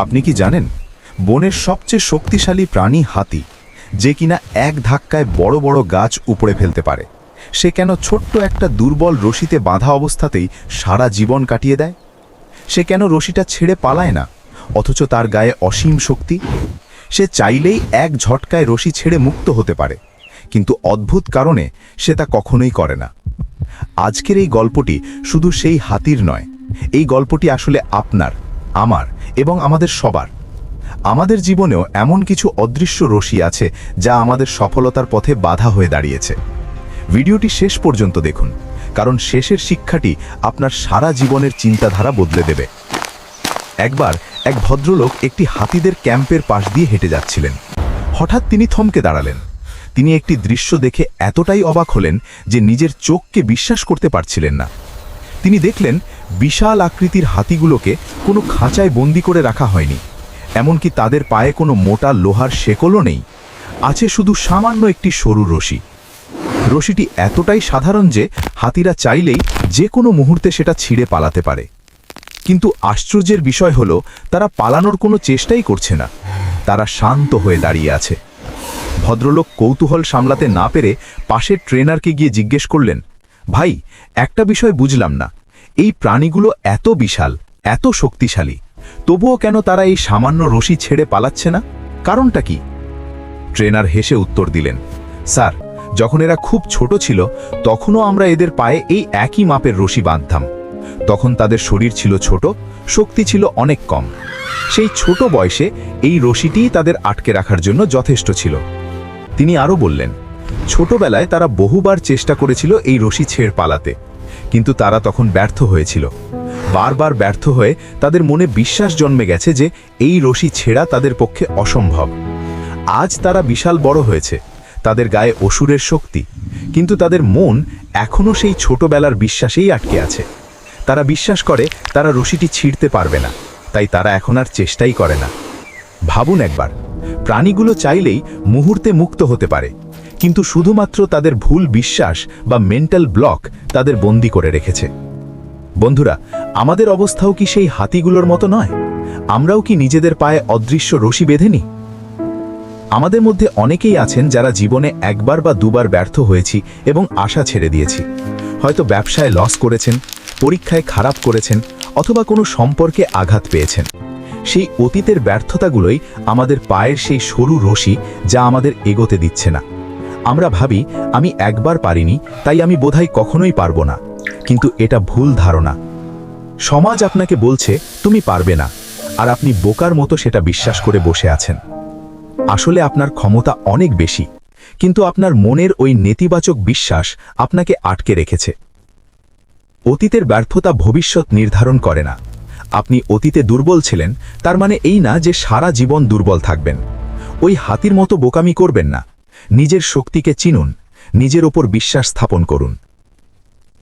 আপনি কি জানেন বনের সবচেয়ে শক্তিশালী প্রাণী হাতি, যে কিনা এক ধাক্কায় বড় বড় গাছ উপড়ে ফেলতে পারে, সে কেন ছোট্ট একটা দুর্বল রশিতে বাঁধা অবস্থাতেই সারা জীবন কাটিয়ে দেয়? সে কেন রশিটা ছেড়ে পালায় না, অথচ তার গায়ে অসীম শক্তি? সে চাইলেই এক ঝটকায় রশি ছেড়ে মুক্ত হতে পারে, কিন্তু অদ্ভুত কারণে সে তা কখনোই করে না। আজকের এই গল্পটি শুধু সেই হাতির নয়, এই গল্পটি আসলে আপনার, আমার এবং আমাদের সবার। আমাদের জীবনেও এমন কিছু অদৃশ্য রশি আছে যা আমাদের সফলতার পথে বাধা হয়ে দাঁড়িয়েছে। ভিডিওটি শেষ পর্যন্ত দেখুন, কারণ শেষের শিক্ষাটি আপনার সারা জীবনের চিন্তাধারা বদলে দেবে। একবার এক ভদ্রলোক একটি হাতিদের ক্যাম্পের পাশ দিয়ে হেঁটে যাচ্ছিলেন। হঠাৎ তিনি থমকে দাঁড়ালেন। তিনি একটি দৃশ্য দেখে এতটাই অবাক হলেন যে নিজের চোখকে বিশ্বাস করতে পারছিলেন না। তিনি দেখলেন বিশাল আকৃতির হাতিগুলোকে কোনো খাঁচায় বন্দি করে রাখা হয়নি, এমনকি তাদের পায়ে কোনো মোটা লোহার শেকলও নেই। আছে শুধু সামান্য একটি সরু রশি। রশিটি এতটাই সাধারণ যে হাতিরা চাইলেই যে কোনো মুহূর্তে সেটা ছিঁড়ে পালাতে পারে। কিন্তু আশ্চর্যের বিষয় হলো, তারা পালানোর কোনো চেষ্টাই করছে না। তারা শান্ত হয়ে দাঁড়িয়ে আছে। ভদ্রলোক কৌতূহল সামলাতে না পেরে পাশের ট্রেনারকে গিয়ে জিজ্ঞেস করলেন, ভাই, একটা বিষয় বুঝলাম না, এই প্রাণীগুলো এত বিশাল, এত শক্তিশালী, তবুও কেন তারা এই সামান্য রশি ছেড়ে পালাচ্ছে না? কারণটা কি? ট্রেনার হেসে উত্তর দিলেন, স্যার, যখন এরা খুব ছোট ছিল তখনও আমরা এদের পায়ে এই একই মাপের রশি বাঁধতাম। তখন তাদের শরীর ছিল ছোট, শক্তি ছিল অনেক কম। সেই ছোট বয়সে এই রশিটিই তাদের আটকে রাখার জন্য যথেষ্ট ছিল। তিনি আরও বললেন, ছোটবেলায় তারা বহুবার চেষ্টা করেছিল এই রশি ছেড়ে পালাতে, কিন্তু তারা তখন ব্যর্থ হয়েছিল। বারবার ব্যর্থ হয়ে তাদের মনে বিশ্বাস জন্মে গেছে যে এই রশি ছেঁড়া তাদের পক্ষে অসম্ভব। আজ তারা বিশাল বড় হয়েছে, তাদের গায়ে অসুরের শক্তি, কিন্তু তাদের মন এখনও সেই ছোটবেলার বিশ্বাসেই আটকে আছে। তারা বিশ্বাস করে তারা রশিটি ছিঁড়তে পারবে না, তাই তারা এখন আর চেষ্টাই করে না। ভাবুন একবার, প্রাণীগুলো চাইলেই মুহূর্তে মুক্ত হতে পারে, কিন্তু শুধুমাত্র তাদের ভুল বিশ্বাস বা মেন্টাল ব্লক তাদের বন্দী করে রেখেছে। বন্ধুরা, আমাদের অবস্থাও কি সেই হাতিগুলোর মতো নয়? আমরাও কি নিজেদের পায়ে অদৃশ্য রশি বেঁধে নিই? আমাদের মধ্যে অনেকেই আছেন যারা জীবনে একবার বা দুবার ব্যর্থ হয়েছি এবং আশা ছেড়ে দিয়েছি। হয়তো ব্যবসায় লস করেছেন, পরীক্ষায় খারাপ করেছেন, অথবা কোনো সম্পর্কে আঘাত পেয়েছেন। সেই অতীতের ব্যর্থতাগুলোই আমাদের পায়ের সেই সরু রশি, যা আমাদের এগোতে দিচ্ছে না। আমরা ভাবি, আমি একবার পারিনি, তাই আমি বোধহয় কখনোই পারবো না। কিন্তু এটা ভুল ধারণা। সমাজ আপনাকে বলছে তুমি পারবে না, আর আপনি বোকার মতো সেটা বিশ্বাস করে বসে আছেন। আসলে আপনার ক্ষমতা অনেক বেশি, কিন্তু আপনার মনের ওই নেতিবাচক বিশ্বাস আপনাকে আটকে রেখেছে। অতীতের ব্যর্থতা ভবিষ্যৎ নির্ধারণ করে না। আপনি অতীতে দুর্বল ছিলেন, তার মানে এই না যে সারা জীবন দুর্বল থাকবেন। ওই হাতির মতো বোকামি করবেন না। নিজের শক্তিকে চিনুন, নিজের ওপর বিশ্বাস স্থাপন করুন।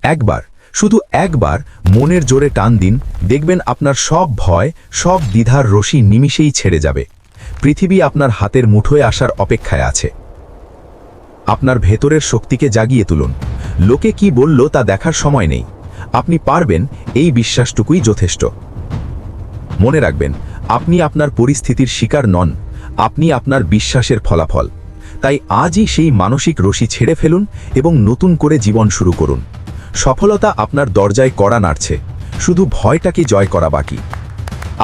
একবার, শুধু একবার মনের জোরে টান দিন, দেখবেন আপনার সব ভয়, সব দ্বিধার রশি নিমিষেই ছেড়ে যাবে। পৃথিবী আপনার হাতের মুঠোয় আসার অপেক্ষায় আছে। আপনার ভেতরের শক্তিকে জাগিয়ে তুলুন। লোকে কি বলল তা দেখার সময় নেই। আপনি পারবেন, এই বিশ্বাসটুকুই যথেষ্ট। মনে রাখবেন, আপনি আপনার পরিস্থিতির শিকার নন, আপনি আপনার বিশ্বাসের ফলাফল। তাই আজই সেই মানসিক রশি ছেড়ে ফেলুন এবং নতুন করে জীবন শুরু করুন। সফলতা আপনার দরজায় কড়া নাড়ছে, শুধু ভয়টাকে জয় করা বাকি।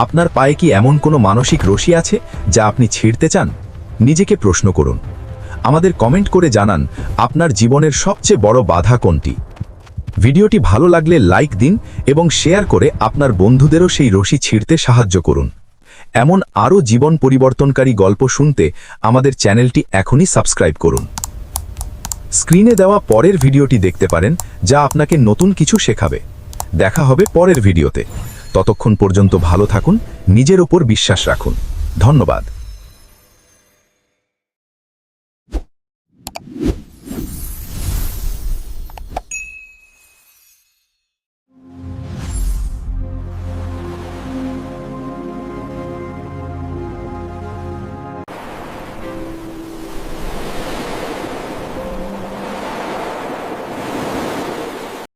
আপনার পায়ে কি এমন কোনো মানসিক রশি আছে যা আপনি ছিঁড়তে চান? নিজেকে প্রশ্ন করুন। আমাদের কমেন্ট করে জানান আপনার জীবনের সবচেয়ে বড় বাধা কোনটি। ভিডিওটি ভালো লাগলে লাইক দিন এবং শেয়ার করে আপনার বন্ধুদেরও সেই রশি ছিঁড়তে সাহায্য করুন। এমন আরও জীবন পরিবর্তনকারী গল্প শুনতে আমাদের চ্যানেলটি এখনই সাবস্ক্রাইব করুন। স্ক্রিনে দেওয়া পরের ভিডিওটি দেখতে পারেন, যা আপনাকে নতুন কিছু শেখাবে। দেখা হবে পরের ভিডিওতে। ততক্ষণ পর্যন্ত ভালো থাকুন, নিজের ওপর বিশ্বাস রাখুন। ধন্যবাদ।